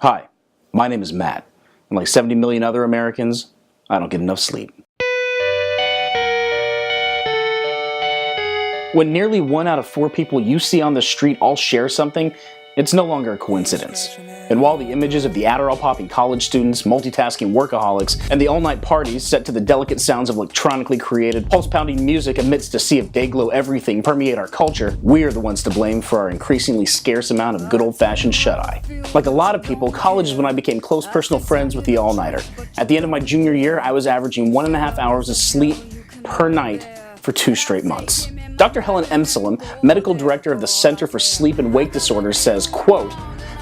Hi, my name is Matt, and like 70 million other Americans, I don't get enough sleep. When nearly 1 out of 4 people you see on the street all share something, it's no longer a coincidence. And while the images of the Adderall-popping college students, multitasking workaholics, and the all-night parties set to the delicate sounds of electronically created, pulse-pounding music amidst a sea of day-glow everything permeate our culture, we're the ones to blame for our increasingly scarce amount of good old-fashioned shut-eye. Like a lot of people, college is when I became close personal friends with the all-nighter. At the end of my junior year, I was averaging 1.5 hours of sleep per night for 2 straight months. Dr. Helen Emselem, medical director of the Center for Sleep and Wake Disorders, says, quote,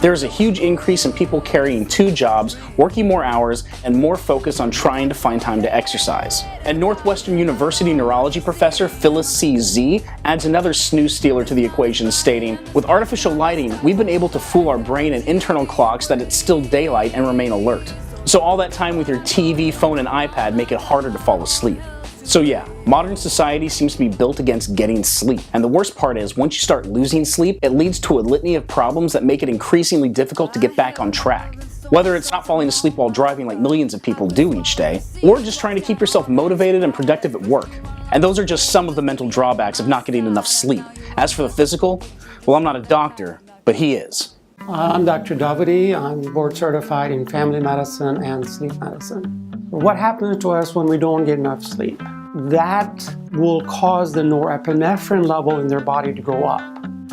"There is a huge increase in people carrying 2 jobs, working more hours, and more focus on trying to find time to exercise." And Northwestern University neurology professor Phyllis C. Z adds another snooze stealer to the equation, stating, "With artificial lighting, we've been able to fool our brain and internal clocks that it's still daylight and remain alert. So all that time with your TV, phone, and iPad make it harder to fall asleep." So yeah, modern society seems to be built against getting sleep. And the worst part is, once you start losing sleep, it leads to a litany of problems that make it increasingly difficult to get back on track. Whether it's not falling asleep while driving like millions of people do each day, or just trying to keep yourself motivated and productive at work. And those are just some of the mental drawbacks of not getting enough sleep. As for the physical, well, I'm not a doctor, but he is. I'm Dr. Davidi. I'm board certified in family medicine and sleep medicine. What happens to us when we don't get enough sleep? That will cause the norepinephrine level in their body to go up.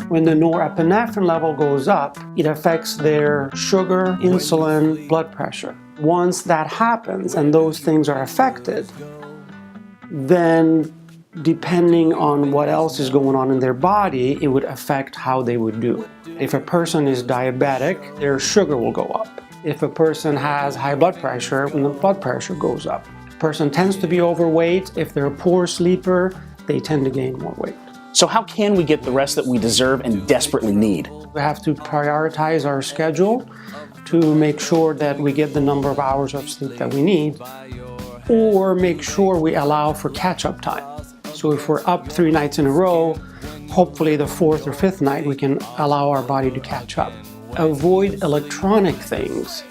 When the norepinephrine level goes up, it affects their sugar, insulin, blood pressure. Once that happens and those things are affected, then depending on what else is going on in their body, it would affect how they would do. If a person is diabetic, their sugar will go up. If a person has high blood pressure, the blood pressure goes up. If a person tends to be overweight, if they're a poor sleeper, they tend to gain more weight. So how can we get the rest that we deserve and desperately need? We have to prioritize our schedule to make sure that we get the number of hours of sleep that we need, or make sure we allow for catch-up time. So if we're up 3 nights in a row, hopefully the 4th or 5th night we can allow our body to catch up. Avoid electronic things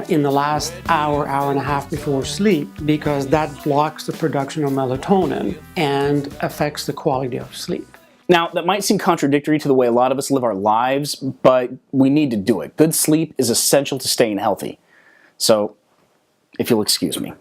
in the last hour, hour and a half before sleep, because that blocks the production of melatonin and affects the quality of sleep. Now, that might seem contradictory to the way a lot of us live our lives, but we need to do it. Good sleep is essential to staying healthy. So, if you'll excuse me.